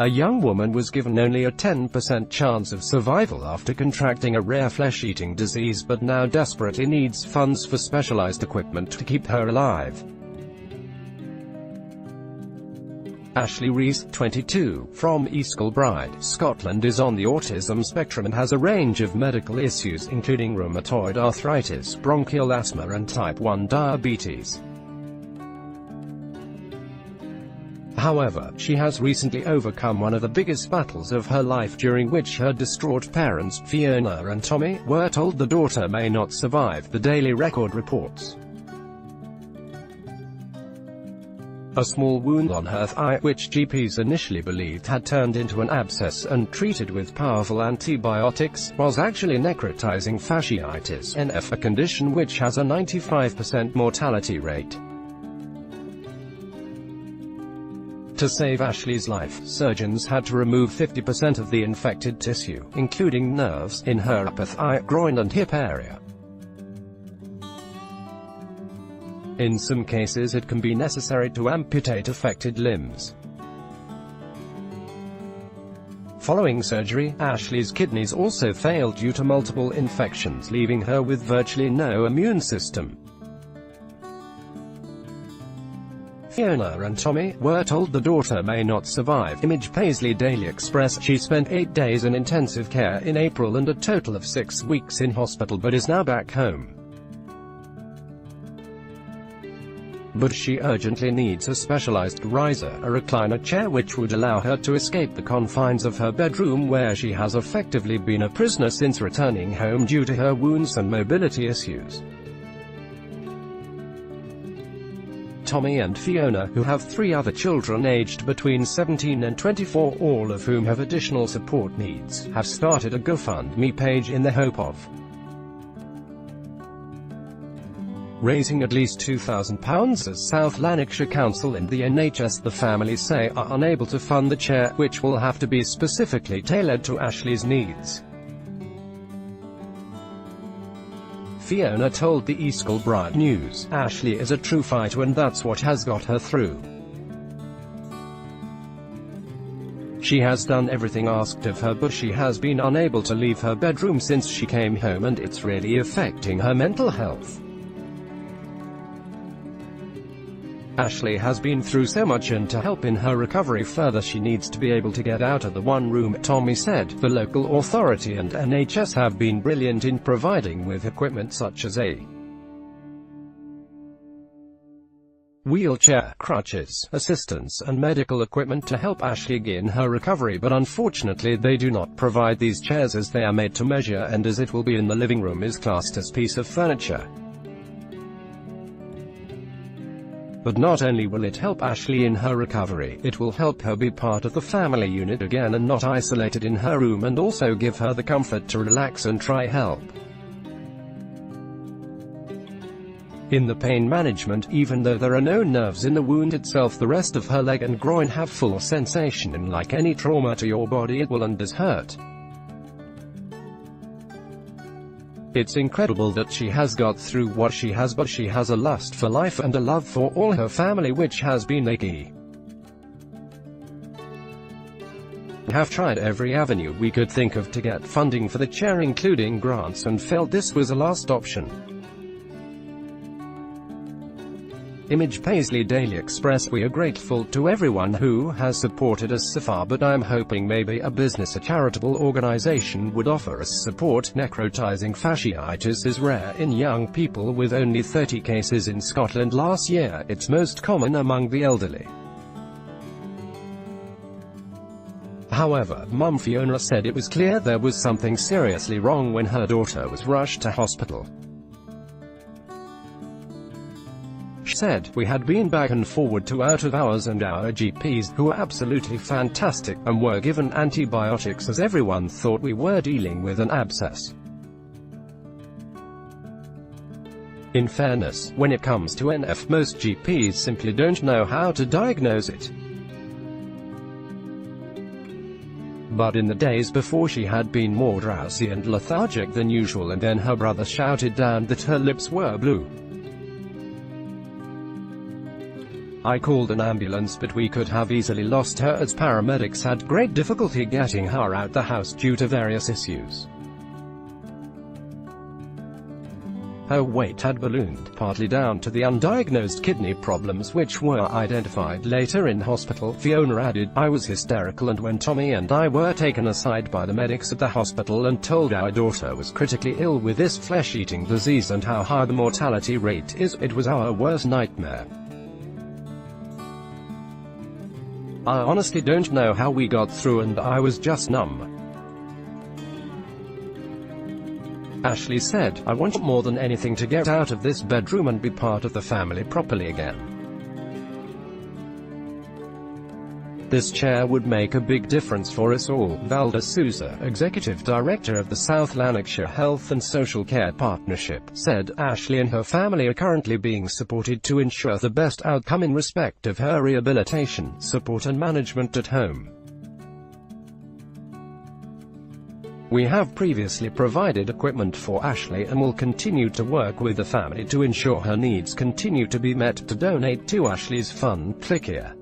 A young woman was given only a 10% chance of survival after contracting a rare flesh-eating disease, but now desperately needs funds for specialized equipment to keep her alive. Ashley Rees, 22, from East Kilbride, Scotland, is on the autism spectrum and has a range of medical issues including rheumatoid arthritis, bronchial asthma and type 1 diabetes. However, she has recently overcome one of the biggest battles of her life, during which her distraught parents, Fiona and Tommy, were told the daughter may not survive, the Daily Record reports. A small wound on her thigh, which GPs initially believed had turned into an abscess and treated with powerful antibiotics, was actually necrotizing fasciitis, NF, a condition which has a 95% mortality rate. To save Ashley's life, surgeons had to remove 50% of the infected tissue, including nerves, in her upper thigh, groin and hip area. In some cases it can be necessary to amputate affected limbs. Following surgery, Ashley's kidneys also failed due to multiple infections, leaving her with virtually no immune system. Fiona and Tommy were told the daughter may not survive. Image Paisley Daily Express. She spent 8 days in intensive care in April and a total of 6 weeks in hospital, but is now back home. But she urgently needs a specialized riser, a recliner chair which would allow her to escape the confines of her bedroom, where she has effectively been a prisoner since returning home due to her wounds and mobility issues. Tommy and Fiona, who have 3 other children aged between 17 and 24, all of whom have additional support needs, have started a GoFundMe page in the hope of raising at least £2,000, as South Lanarkshire Council and the NHS, the families say, are unable to fund the chair, which will have to be specifically tailored to Ashley's needs. Fiona told the East Kilbride News, "Ashley is a true fighter and that's what has got her through. She has done everything asked of her, but she has been unable to leave her bedroom since she came home, and it's really affecting her mental health. Ashley has been through so much, and to help in her recovery further she needs to be able to get out of the one room," Tommy said. The local authority and NHS have been brilliant in providing with equipment such as a wheelchair, crutches, assistance and medical equipment to help Ashley in her recovery, but unfortunately they do not provide these chairs as they are made to measure, and as it will be in the living room is classed as piece of furniture. But not only will it help Ashley in her recovery, it will help her be part of the family unit again and not isolated in her room, and also give her the comfort to relax and try help in the pain management. Even though there are no nerves in the wound itself, the rest of her leg and groin have full sensation, and like any trauma to your body, it will and does hurt. It's incredible that she has got through what she has, but she has a lust for life and a love for all her family, which has been the key. We have tried every avenue we could think of to get funding for the chair, including grants, and felt this was a last option. Image Paisley Daily Express. We are grateful to everyone who has supported us so far, but I'm hoping maybe a business or charitable organization would offer us support. Necrotizing fasciitis is rare in young people, with only 30 cases in Scotland last year. It's most common among the elderly. However, Mum Fiona said it was clear there was something seriously wrong when her daughter was rushed to hospital. She said, "We had been back and forward to out of hours, and our GPs, who were absolutely fantastic, and were given antibiotics as everyone thought we were dealing with an abscess." In fairness, when it comes to NF, most GPs simply don't know how to diagnose it. But in the days before, she had been more drowsy and lethargic than usual, and then her brother shouted down that her lips were blue. I called an ambulance, but we could have easily lost her as paramedics had great difficulty getting her out the house due to various issues. Her weight had ballooned, partly down to the undiagnosed kidney problems which were identified later in hospital. Fiona added, I was hysterical, and when Tommy and I were taken aside by the medics at the hospital and told our daughter was critically ill with this flesh-eating disease and how high the mortality rate is, it was our worst nightmare. I honestly don't know how we got through, and I was just numb. Ashley said, I want more than anything to get out of this bedroom and be part of the family properly again. This chair would make a big difference for us all, Valda Souza, Executive Director of the South Lanarkshire Health and Social Care Partnership, said. Ashley and her family are currently being supported to ensure the best outcome in respect of her rehabilitation, support and management at home. We have previously provided equipment for Ashley and will continue to work with the family to ensure her needs continue to be met. To donate to Ashley's fund, click here.